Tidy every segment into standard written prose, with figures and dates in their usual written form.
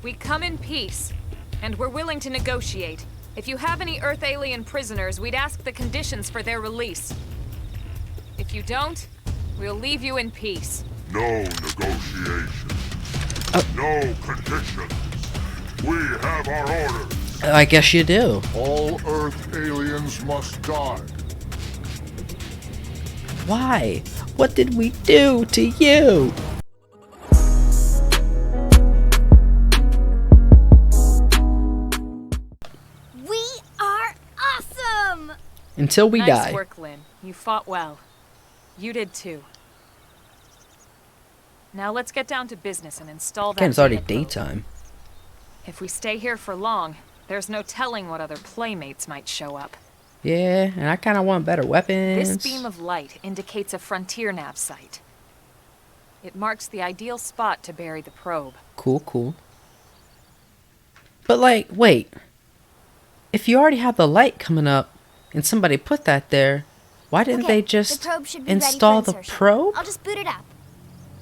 We come in peace, and we're willing to negotiate. If you have any Earth alien prisoners, we'd ask the conditions for their release. If you don't, we'll leave you in peace. No negotiation. No conditions. We have our orders. I guess you do. All Earth aliens must die. Why? What did we do to you? We are awesome! Until we Nice die. work, Lynn. You fought well. You did too. Now let's get down to business and install that. Again, it's already data probe. daytime. If we stay here for long, there's no telling what other playmates might show up. Yeah, and I kind of want better weapons. This beam of light indicates a frontier nav site. It marks the ideal spot to bury the probe. Cool, cool. But like, wait. If you already have the light coming up and somebody put that there, why didn't they just the probe should be install ready for the insertion. probe? I'll just boot it up.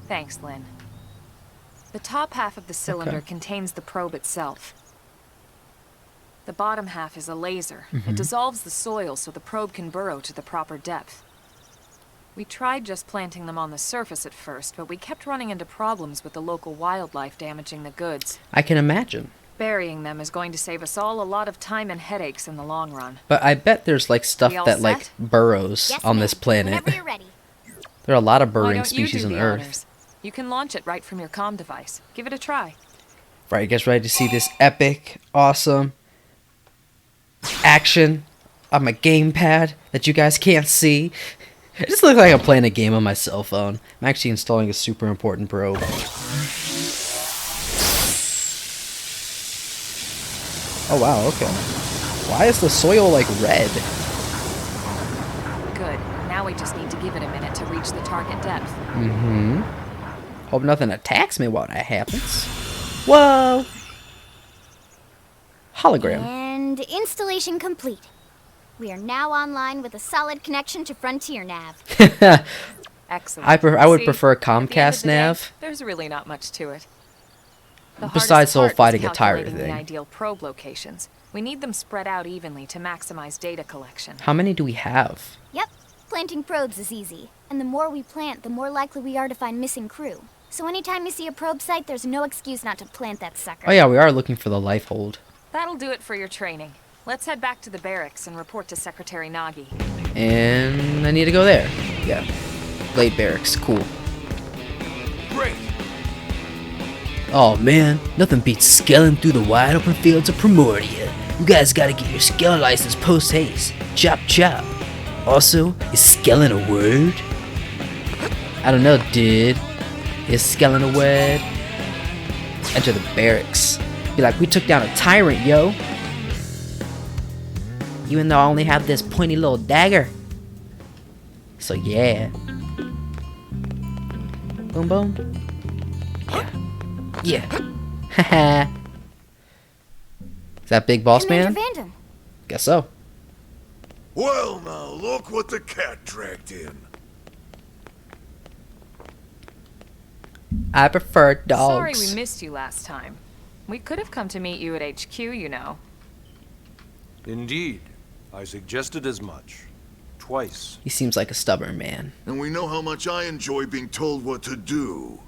Thanks, Lynn. The top half of the cylinder Okay. contains the probe itself. The bottom half is a laser. Mm-hmm. It dissolves the soil so the probe can burrow to the proper depth. We tried just planting them on the surface at first, but we kept running into problems with the local wildlife damaging the goods. I can imagine. Burying them is going to save us all a lot of time and headaches in the long run. But I bet there's like stuff We all that like set? burrows Yes, on ma'am. this planet. Whenever you're ready. There are a lot of Why burrowing don't you species do on the Earth. honors? You can launch it right from your comm device. Give it a try. Right, you guys ready to see this epic, awesome action on my gamepad that you guys can't see? It just looks like I'm playing a game on my cell phone. I'm actually installing a super important probe. Oh wow, okay. Why is the soil like red? Good. Now we just need to give it a minute to reach the target depth. Mm-hmm. Hope nothing attacks me while that happens. Whoa! Hologram. And installation complete. We are now online with a solid connection to Frontier Nav. Excellent. I would See, prefer at the end of Comcast the day, nav. There's really not much to it. The Besides hardest the whole part was fighting a tyrant calculating thing. the ideal probe locations. We need them spread out evenly to maximize data collection. How many do we have? Yep, planting probes is easy. And the more we plant, the more likely we are to find missing crew. So anytime you see a probe site, there's no excuse not to plant that sucker. Oh yeah, we are looking for the life hold. That'll do it for your training. Let's head back to the barracks and report to Secretary Nagi. And I need to go there. Yeah. Blade Barracks, cool. Great. Oh man, nothing beats scaling through the wide open fields of Primordia. You guys gotta get your scale license post haste. Chop chop. Also, is scaling a word? I don't know, dude. Is scaling a word? Enter the barracks. Be like, we took down a tyrant, yo. Even though I only have this pointy little dagger. So yeah. Boom boom. Yeah. Yeah. Haha. Is that Big Boss Commander Man? Vandam. Guess so. Well, now look what the cat dragged in. I prefer Sorry dogs. we missed you last time. We could have come to meet you at HQ, you know. Indeed. I suggested as much. Twice. He seems like a stubborn man. And we know how much I enjoy being told what to do.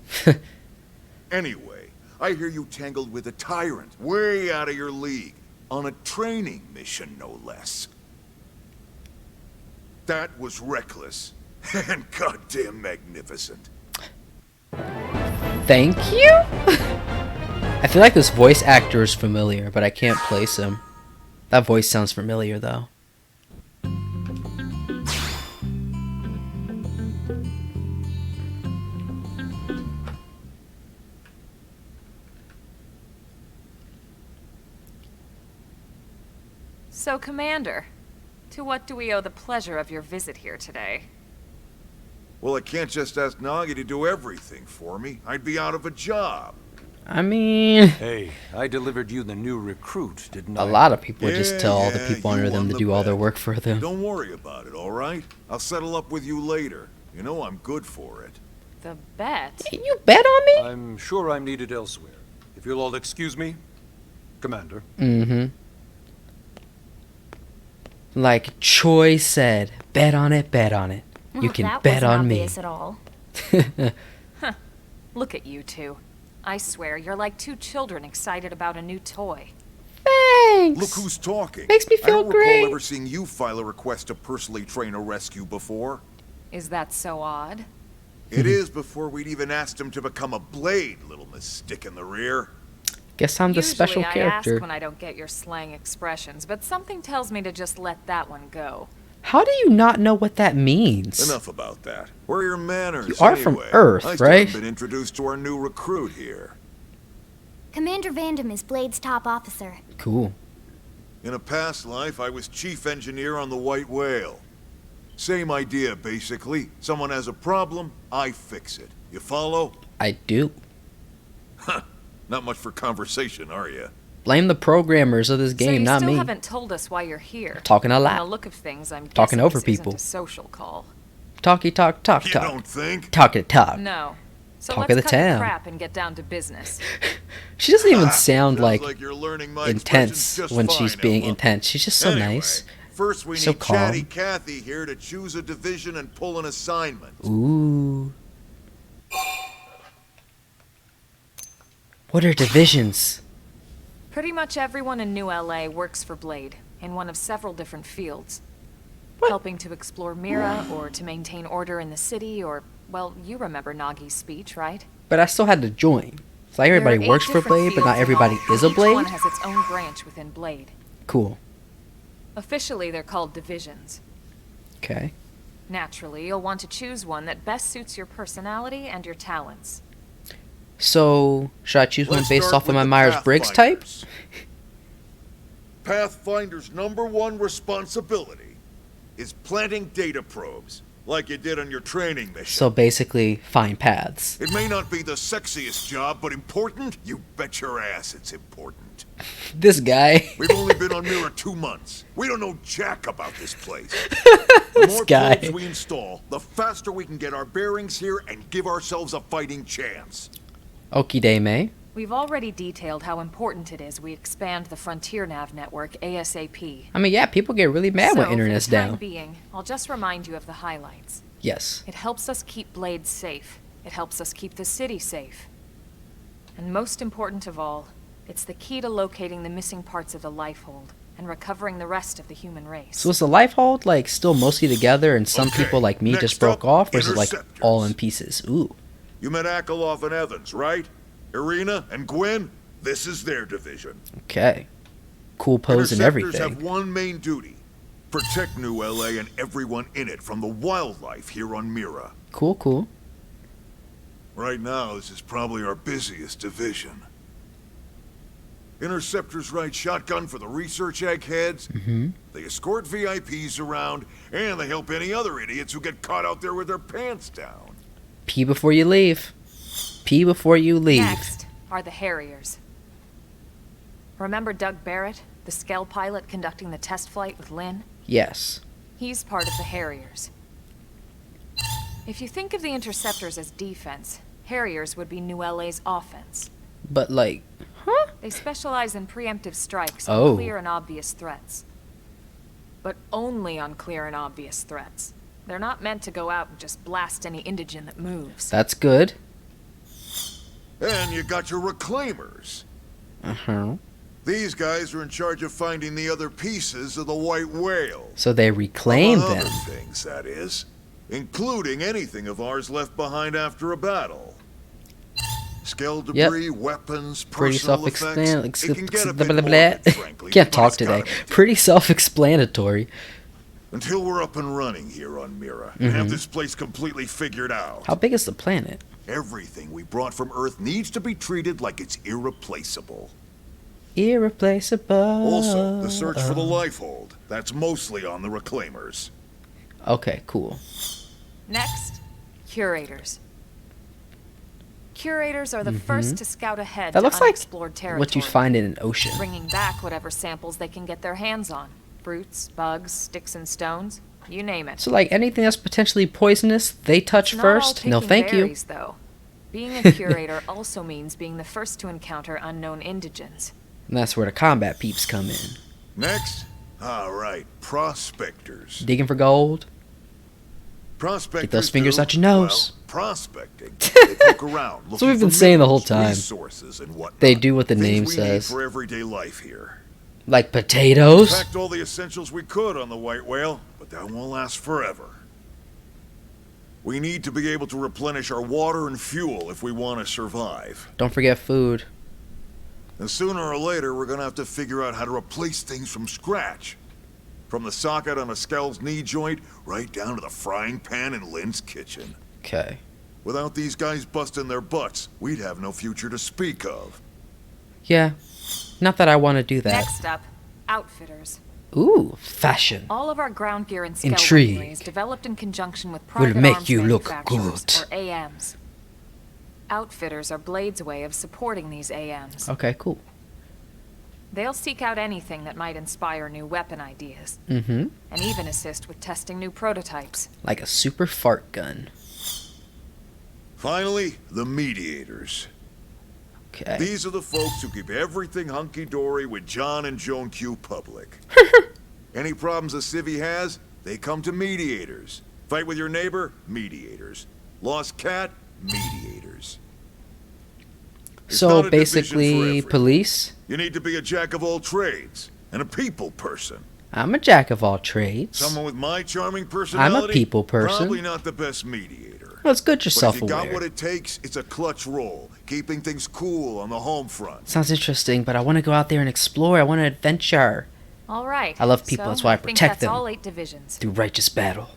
Anyway, I hear you tangled with a tyrant, way out of your league, on a training mission, no less. That was reckless, and goddamn magnificent. Thank you? I feel like this voice actor is familiar, but I can't place him. That voice sounds familiar, though. So, Commander, to what do we owe the pleasure of your visit here today? Well, I can't just ask Nagi to do everything for me. I'd be out of a job. I mean, Hey, I delivered you the new recruit, didn't I? a lot of people just tell all the Yeah, people you under them won to the do all their bet. work for them. Don't worry about it, all right? I'll settle up with you later. You know I'm good for it. The bet? Can you bet on me? I'm sure I'm needed elsewhere. If you'll all excuse me, Commander. Mm-hmm. Like Choi said, bet on it, bet on it. You Well, can that bet wasn't on me. obvious at all. Look at you two. I swear, you're like two children excited about a new toy. Thanks. Look who's talking. Makes me I feel don't great. recall ever seeing you file a request to personally train a rescue before. Is that so odd? It is before we'd even asked him to become a blade, little Miss Stick in the Rear. Guess I'm the special Usually I character. ask when I don't get your slang expressions, but something tells me to just let that one go. How do you not know what that means? Enough about that. Where are your manners, You are from anyway? Earth, I still right? haven't been introduced to our new recruit here. Commander Vandam is Blade's top officer. Cool. In a past life, I was chief engineer on the White Whale. Same idea, basically. Someone has a problem, I fix it. You follow? I do. Not much for conversation, are you? Blame the programmers of this So game, you not still me. haven't told us why you're here. Talking a From lot. the look of things, I'm Talking guessing over this people. isn't a social call. Talky talk, talk, You talk. don't think? Talk it talk. No. So Talk let's of the cut town. crap and get down to business. She doesn't even Ah, sound sounds like you're learning my intense expressions just when fine, she's being Emma. intense. She's just so Anyway, nice. First, we So need Chatty calm. Cathy here to choose a division and pull an assignment. Ooh. What are divisions? Pretty much everyone in New LA works for Blade, in one of several different fields. What? Helping to explore Mira, or to maintain order in the city, or, well, you remember Nagi's speech, right? But I still had to join. It's like everybody There are 8 works for different Blade, but not fields everybody involved. is a Each Blade? one has its own branch within Blade. Cool. Officially, they're called divisions. Okay. Naturally, you'll want to choose one that best suits your personality and your talents. So, should I choose one Let's based start off of with my the Myers-Briggs type? Pathfinders. Pathfinder's #1 responsibility is planting data probes, like you did on your training mission. So basically, find paths. It may not be the sexiest job, but important? You bet your ass it's important. This guy. We've only been on Mira 2 months. We don't know jack about this place. The This more guy. probes we install, the faster we can get our bearings here and give ourselves a fighting chance. Okie dame. We've already detailed how important it is we expand the Frontier Nav network ASAP. I mean, yeah, people get really mad when So, internet's for the time down. being, I'll just remind you of the highlights. Yes. It helps us keep Blade safe. It helps us keep the city safe. And most important of all, it's the key to locating the missing parts of the Lifehold and recovering the rest of the human race. So is the life hold like still mostly together and some Okay, people like me next just broke up, off, or is it like interceptors. all in pieces? Ooh. You met Akeloff and Evans, right? Irina and Gwyn? This is their division. Okay. Cool pose and Interceptors everything. have one main duty. Protect New LA and everyone in it from the wildlife here on Mira. Cool, cool. Right now, this is probably our busiest division. Interceptors ride shotgun for the research eggheads. Mm-hmm. They escort VIPs around, and they help any other idiots who get caught out there with their pants down. Pee before you leave. Pee before you leave. Next are the Harriers. Remember Doug Barrett, the Skell pilot conducting the test flight with Lynn? Yes. He's part of the Harriers. If you think of the Interceptors as defense, Harriers would be New LA's offense. But like, huh? They specialize in preemptive strikes Oh. on clear and obvious threats. But only on clear and obvious threats. They're not meant to go out and just blast any indigene that moves. That's good. And you got your reclaimers. Uh-huh. These guys are in charge of finding the other pieces of the White Whale. So they reclaim Among them. other things, that is. Including anything of ours left behind after a battle. Skell debris, weapons, Pretty personal effects. self-explanatory. It can get a bit morbid, frankly, Can't but talk it's today. gotta be done. Pretty self-explanatory. Until we're up and running here on Mira, and have this place completely figured out. How big is the planet? Everything we brought from Earth needs to be treated like it's irreplaceable. Irreplaceable. Also, the search for the Lifehold. That's mostly on the Reclaimers. Okay, cool. Next, Curators. Curators are the first to scout ahead That to looks like unexplored territory. what you find in an ocean. Bringing back whatever samples they can get their hands on. Fruits, bugs, sticks and stones, you name it. So like anything that's potentially poisonous, they touch It's not all first. No, picking thank you. berries, though. Being a curator also means being the first to encounter unknown indigents. And that's where the combat peeps come in. Next? Alright, prospectors. Digging for gold. Prospectors Get those fingers do, out your nose. Well, prospecting. They poke around looking That's what we've been for saying the whole minerals, time. resources and whatnot. They do what the Things name we says. need for everyday life here. Like potatoes? Packed all the essentials we could on the White Whale, but that won't last forever. We need to be able to replenish our water and fuel if we want to survive. Don't forget food. And sooner or later, we're gonna have to figure out how to replace things from scratch. From the socket on a Skell's knee joint, right down to the frying pan in Lynn's kitchen. Okay. Without these guys busting their butts, we'd have no future to speak of. Yeah. Not that I want to do that. Next up, outfitters. Ooh, fashion. All of our ground gear and scale Intrigue. weaponry is developed in conjunction with Will private make arms you look manufacturers, good. or AMs. Outfitters are Blade's way of supporting these AMs. Okay, cool. They'll seek out anything that might inspire new weapon ideas, Mm-hmm. and even assist with testing new prototypes. Like a super fart gun. Finally, the mediators. Okay. These are the folks who keep everything hunky-dory with John and Joan Q public. Any problems a civvy has, they come to mediators. Fight with your neighbor? Mediators. Lost cat? Mediators. It's not So a division for basically, everyone. police. You need to be a jack of all trades and a people person. I'm a jack of all trades. Someone with my charming personality? people person. Probably not the best mediator. Well, it's good you're But if you got self-aware. what it takes, it's a clutch role, keeping things cool on the home front. Sounds interesting, but I want to go out there and explore. I want to adventure All right. I love people, so that's why I think protect that's them. all 8 divisions. through righteous battle.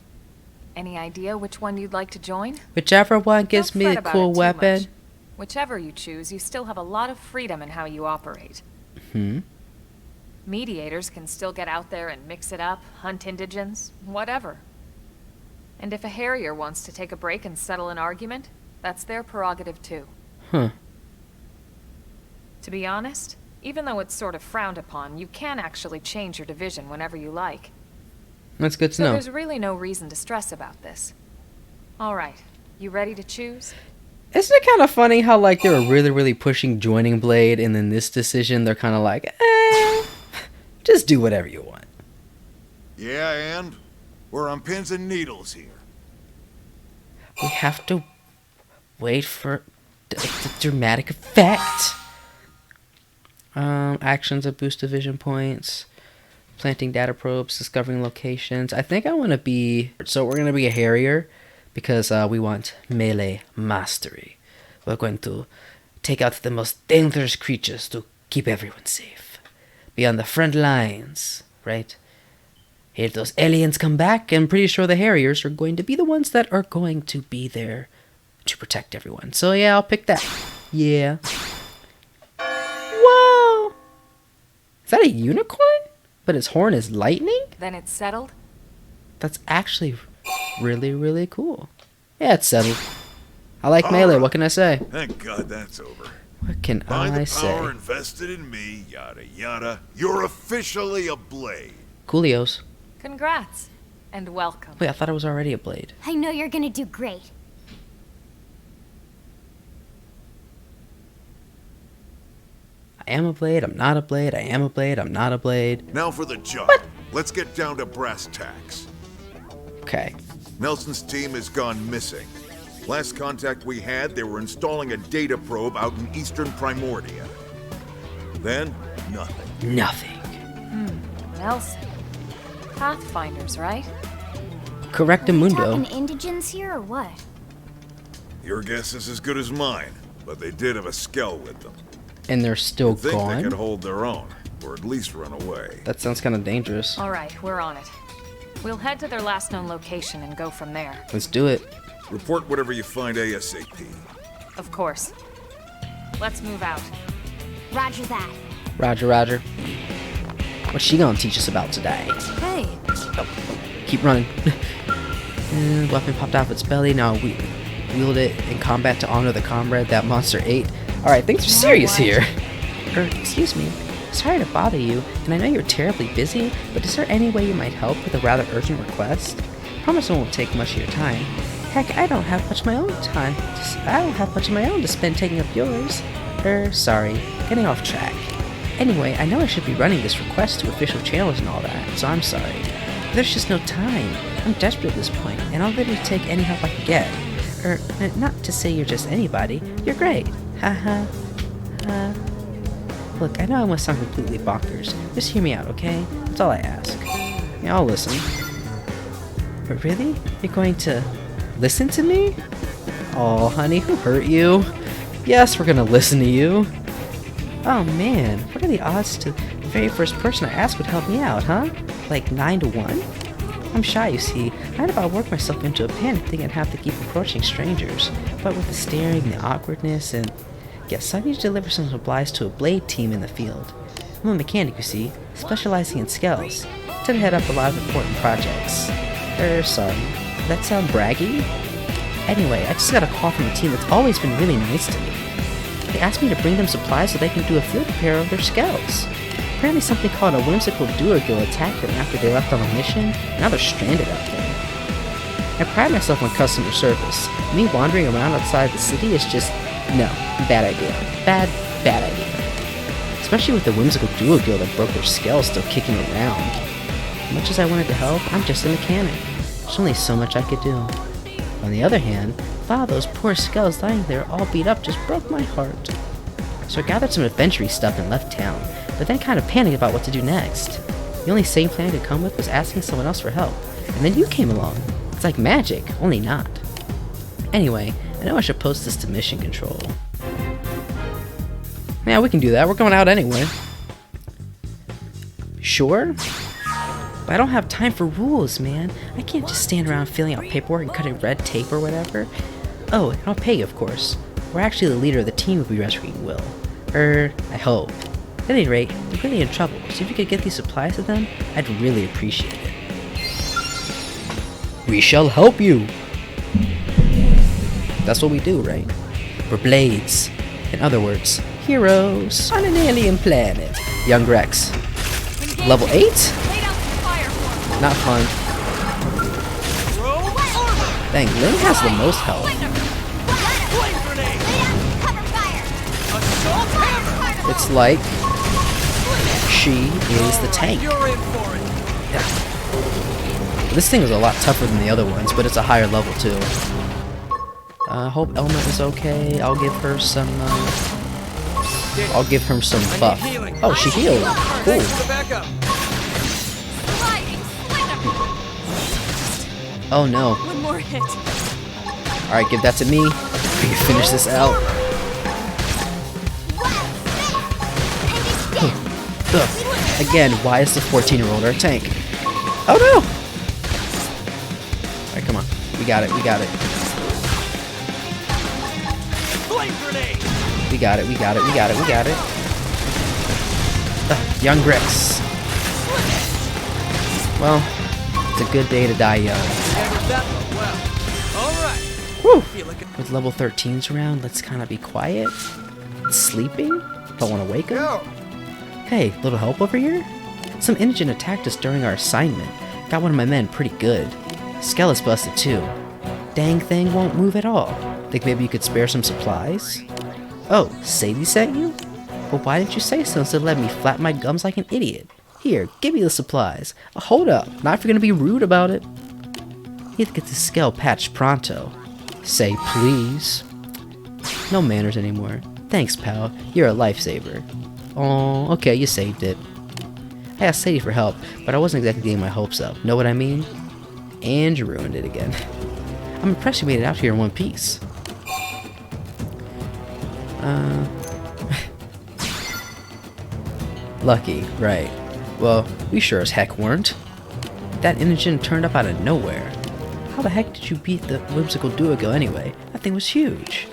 Any idea which one you'd like to join? Whichever one gives Don't me fret a about cool it too weapon. much. Whichever you choose, you still have a lot of freedom in how you operate. Hmm. Mediators can still get out there and mix it up, hunt indigents, whatever. And if a Harrier wants to take a break and settle an argument, that's their prerogative too. Huh. To be honest, even though it's sort of frowned upon, you can actually change your division whenever you like. That's good to So know. there's really no reason to stress about this. All right, you ready to choose? Isn't it kind of funny how like they were really pushing joining Blade, and then this decision they're kind of like, just do whatever you want. Yeah, and we're on pins and needles here. We have to wait for the dramatic effect. Actions that boost division points. Planting data probes, discovering locations. I think I want to be... So we're going to be a Harrier because we want melee mastery. We're going to take out the most dangerous creatures to keep everyone safe. Be on the front lines, right? If those aliens come back, I'm pretty sure the Harriers are going to be the ones that are going to be there to protect everyone. So yeah, I'll pick that. Yeah. Whoa! Is that a unicorn? But its horn is lightning? Then it's settled? That's actually really cool. Yeah, it's settled. I like melee, what can I say? Thank God that's over. What can By I the say? power invested in me, yada yada, you're officially a Blade. Coolios. Congrats. And welcome. Wait, I thought it was already a Blade. I know you're gonna do great. I am a Blade, I'm not a Blade, I am a Blade, I'm not a Blade. Now for the job. Let's get down to brass tacks. Okay. Nelson's team has gone missing. Last contact we had, they were installing a data probe out in eastern Primordia. Then, nothing. Nothing. Nelson. Pathfinders, right? Correctamundo. Talking indigents here or what? Your guess is as good as mine, but they did have a Skell with them. And they're still I think they could gone? hold their own, or at least run away. That sounds kind of dangerous. All right, we're on it. We'll head to their last known location and go from there. Let's do it. Report whatever you find ASAP. Of course. Let's move out. Roger that. Roger. What's she gonna teach us about today? Hey, Keep running. And weapon popped off its belly. Now we wield it in combat to honor the comrade that monster ate. Alright, things are serious what? here. Excuse me. Sorry to bother you, and I know you're terribly busy, but is there any way you might help with a rather urgent request? Promise it won't take much of your time. Heck, I don't have much of my own time. I don't have much of my own to spend taking up yours. Sorry, getting off track. Anyway, I know I should be running this request to official channels and all that, so I'm sorry. But there's just no time. I'm desperate at this point, and I'll literally take any help I can get. Not to say you're just anybody. You're great. Haha. Look, I know I must sound completely bonkers. Just hear me out, okay? That's all I ask. Yeah, I'll listen. But really? You're going to listen to me? Oh, honey, who hurt you? Yes, we're gonna listen to you. Oh man, what are the odds to the very first person I asked would help me out, huh? Like 9 to 1? I'm shy, you see. I had about worked myself into a panic thinking I'd have to keep approaching strangers. But with the staring, the awkwardness, and... Yes, I need to deliver some supplies to a blade team in the field. I'm a mechanic, you see, specializing in skills. Tend to head up a lot of important projects. Sorry. Does that sound braggy? Anyway, I just got a call from a team that's always been really nice to me. They asked me to bring them supplies so they can do a field repair of their skells. Apparently something called a whimsical duergill attacked them after they left on a mission, and now they're stranded out there. I pride myself on customer service. Me wandering around outside the city is just... no, bad idea. Bad idea. Especially with the whimsical duergill that broke their skells still kicking around. As much as I wanted to help, I'm just a mechanic. There's only so much I could do. On the other hand, a lot of those poor skells lying there all beat up just broke my heart. So I gathered some adventure stuff and left town, but then kind of panicked about what to do next. The only sane plan I could come with was asking someone else for help, and then you came along. It's like magic, only not. Anyway, I know I should post this to mission control. Yeah, we can do that, we're going out anyway. Sure? But I don't have time for rules, man. I can't just stand around filling out paperwork and cutting red tape or whatever. Oh, and I'll pay you, of course. We're actually the leader of the team we'll be rescuing Will. I hope. At any rate, they're really in trouble, so if you could get these supplies to them, I'd really appreciate it. We shall help you! That's what we do, right? We're blades. In other words, heroes on an alien planet. Young Rex. Level 8? Not fun. Dang, Lynn has the most health. It's like she is the tank. Yeah. This thing is a lot tougher than the other ones, but it's a higher level too. Hope Elma is okay. I'll give her some buff. Oh, she healed. Cool. Oh no. One more hit. Alright, give that to me. We can finish this out. Again, why is the 14-year-old our tank? Oh no! Alright, come on. We got it, we got it. We got it, we got it, we got it, we got it. Young Rex. Well, it's a good day to die young. Whew. With level 13s around, let's kind of be quiet. Sleeping? Don't want to wake him? Hey, little help over here? Some indigent attacked us during our assignment. Got one of my men pretty good. Skele's busted too. Dang thing won't move at all. Think maybe you could spare some supplies? Oh, Sadie sent you? Well, why didn't you say so instead of letting me flap my gums like an idiot? Here, give me the supplies. Hold up, not if you're gonna be rude about it. You have to get the skull patched pronto. Say please. No manners anymore. Thanks, pal. You're a lifesaver. Oh, okay, you saved it. I asked Sadie for help, but I wasn't exactly getting my hopes up. Know what I mean? And you ruined it again. I'm impressed you made it out here in one piece. Lucky, right. Well, we sure as heck weren't. That indigent turned up out of nowhere. How the heck did you beat the whimsical duergill anyway? That thing was huge.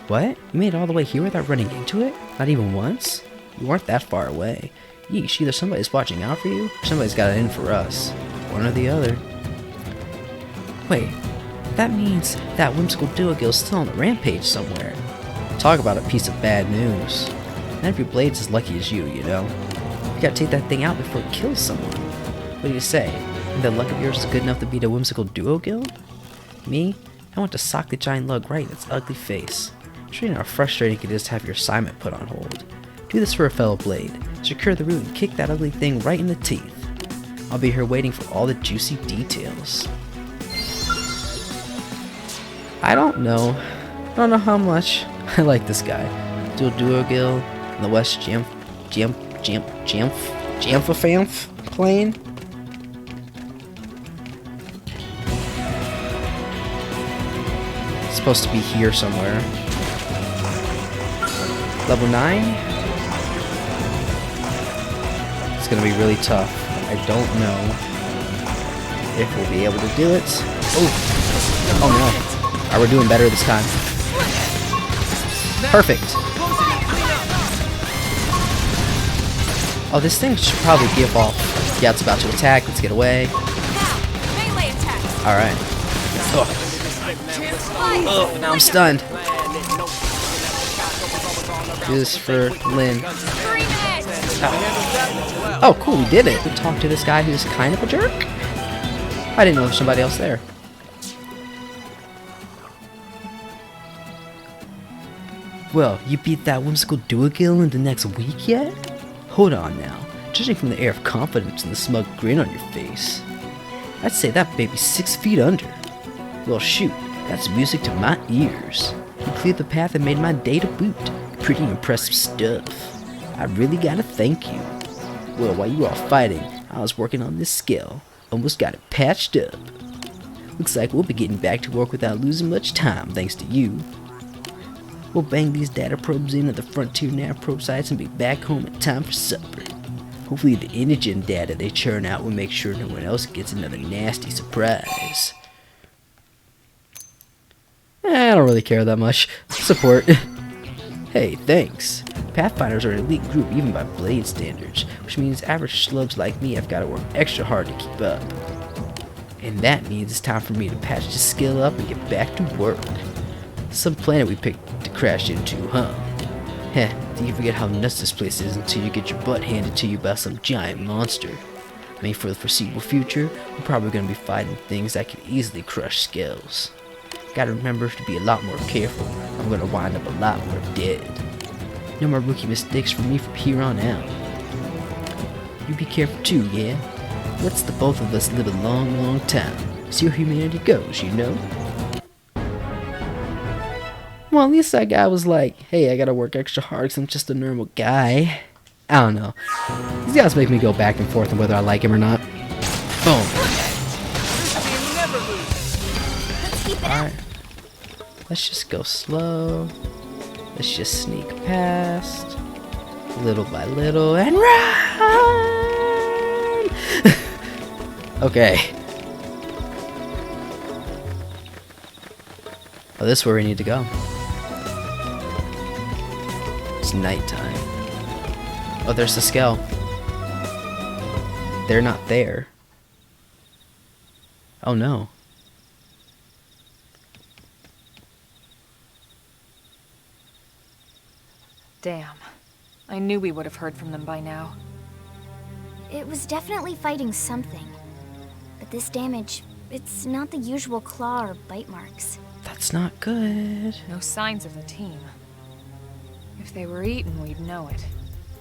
What? You made it all the way here without running into it? Not even once? You weren't that far away. Yeesh, either somebody's watching out for you, or somebody's got it in for us. One or the other. Wait, that means that whimsical duergill's still on the rampage somewhere. Talk about a piece of bad news. Not every blade's as lucky as you, you know? You gotta take that thing out before it kills someone. What do you say? And that luck of yours is good enough to beat a whimsical duergill? Me? I want to sock the giant lug right in its ugly face. Sure, you know how frustrating it is to have your assignment put on hold. Do this for a fellow blade. Secure the root and kick that ugly thing right in the teeth. I'll be here waiting for all the juicy details. I don't know. I don't know how much I like this guy. Duogil in the West Jamfafamf plane. It's supposed to be here somewhere. Level 9? It's gonna be really tough. I don't know if we'll be able to do it. Oh no. Alright, we're doing better this time. Perfect. Oh, this thing should probably give off. Yeah, it's about to attack. Let's get away. Alright. Oh, now I'm stunned. Do this for Lynn. Oh, cool, we did it. We talked to this guy who's kind of a jerk. I didn't know there was somebody else there. Well, you beat that whimsical Duogil in the next week yet? Hold on now. Judging from the air of confidence and the smug grin on your face, I'd say that baby's 6 feet under. Well, shoot, that's music to my ears. You cleared the path and made my day to boot. Pretty impressive stuff. I really gotta thank you. Well, while you were all fighting, I was working on this skill. Almost got it patched up. Looks like we'll be getting back to work without losing much time, thanks to you. We'll bang these data probes in at the frontier nav probe sites and be back home in time for supper. Hopefully the Inogen data they churn out will make sure no one else gets another nasty surprise. I don't really care that much. Support. Hey, thanks. Pathfinders are an elite group even by Blade standards, which means average schlubs like me have got to work extra hard to keep up. And that means it's time for me to patch this skill up and get back to work. Some planet we picked to crash into, huh? Heh, do you forget how nuts this place is until you get your butt handed to you by some giant monster? I mean, for the foreseeable future, we're probably going to be fighting things that could easily crush skulls. Gotta remember to be a lot more careful. I'm gonna wind up a lot more dead. No more rookie mistakes for me from here on out. You be careful too, yeah? Let's the both of us live a long, long time. See where humanity goes, you know? Well, at least that guy was like, hey, I gotta work extra hard because I'm just a normal guy. I don't know. These guys make me go back and forth on whether I like him or not. Boom. Alright. Let's just go slow. Let's just sneak past. Little by little and run! Okay. Oh, this is where we need to go. It's nighttime. Oh, there's the Skell. They're not there. Oh no. Damn. I knew we would have heard from them by now. It was definitely fighting something. But this damage, it's not the usual claw or bite marks. That's not good. No signs of the team. If they were eaten, we'd know it.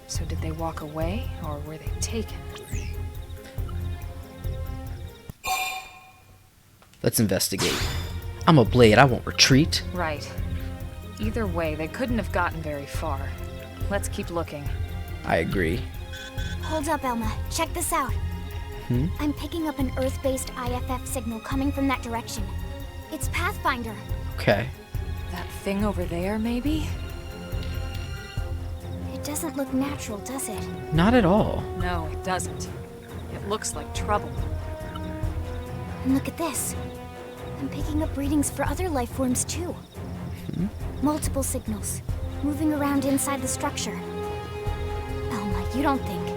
So did they walk away, or were they taken? Let's investigate. I'm a blade, I won't retreat. Right. Either way, they couldn't have gotten very far. Let's keep looking. I agree. Hold up, Elma. Check this out. I'm picking up an Earth-based IFF signal coming from that direction. It's Pathfinder. Okay. That thing over there, maybe? It doesn't look natural, does it? Not at all. No, it doesn't. It looks like trouble. And look at this. I'm picking up readings for other life forms, too. Multiple signals, moving around inside the structure. Elma, you don't think...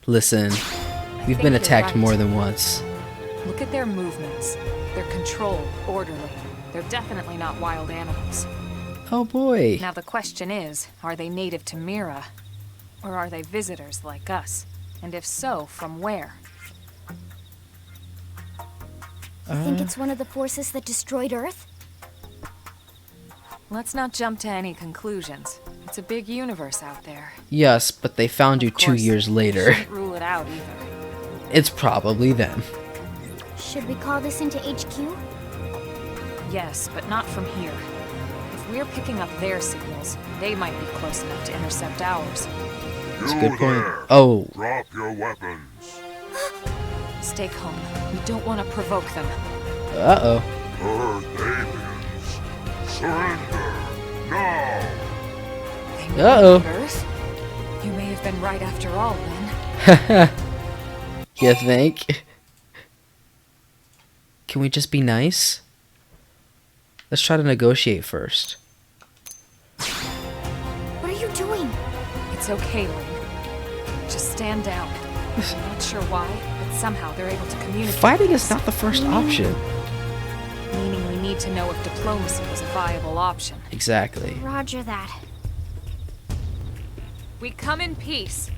Listen, we've been attacked more than once. Look at their movements. They're controlled, orderly. They're definitely not wild animals. Oh boy. Now the question is, are they native to Mira? Or are they visitors like us? And if so, from where? You think it's one of the forces that destroyed Earth? Let's not jump to any conclusions. It's a big universe out there. Yes, but they found you Of 2 course, years later. Shouldn't rule it out either. It's probably them. Should we call this into HQ? Yes, but not from here. If we're picking up their signals, they might be close enough to intercept ours. That's a good point. Oh, Drop your weapons. Stay calm. We don't want to provoke them. uh-oh. Earth aliens, surrender now. They Uh-oh. invaded Earth? You may have been right after all, then. You think? Can we just be nice? Let's try to negotiate first. What are you doing? It's okay, Lynn. Just stand down. I'm not sure why, but somehow they're able to communicate. Fighting is not the first option. Meaning we need to know if diplomacy is a viable option. Exactly. Roger that. We come in peace,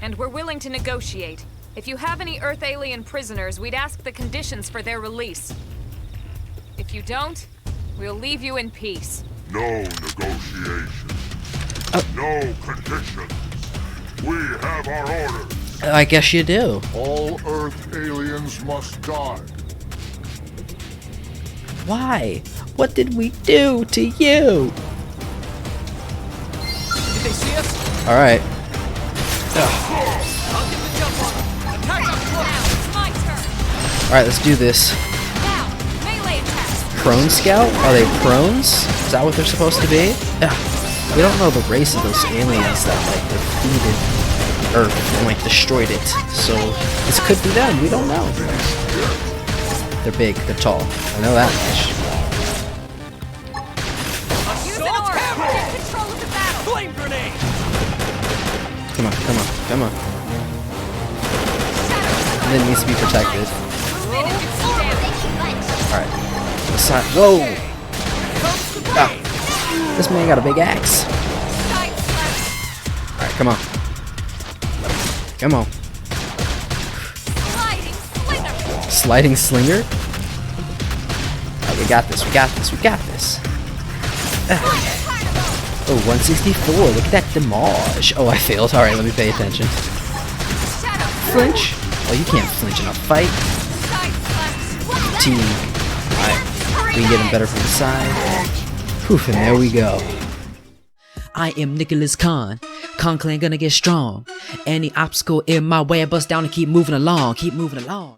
and we're willing to negotiate. If you have any Earth alien prisoners, we'd ask the conditions for their release. If you don't, we'll leave you in peace. No negotiation. No conditions. We have our orders. I guess you do. All Earth aliens must die. Why? What did we do to you? Did they see us? Alright. I'll get the jump on them. Attack up close. Now it's my turn. Alright, let's do this. Now, melee attack. Prone scout? Are they prones? Is that what they're supposed to be? We don't know the race of those aliens that like defeated Earth and like destroyed it. So this could be them. We don't know. They're big. They're tall. I know that much. Use an aura. Get control of the battle. Flame grenade. Come on, come on, come on. And then it needs to be protected. Move in and do some damage. Alright. Whoa! Ah. This man got a big axe. Side slash. Alright, come on. Come on. Sliding slinger. Sliding slinger? Alright, we got this, we got this, we got this. Oh, 164. Look at that damage. Oh, I failed. Alright, let me pay attention. Shadow. Flinch? Oh, you can't flinch in a fight. Side slash. Team. Alright, we can get him better from the side. Whew, and there we go. I am Nicholas Khan. Khan clan gonna get strong. Any obstacle in my way, I bust down and keep moving along. Keep moving along.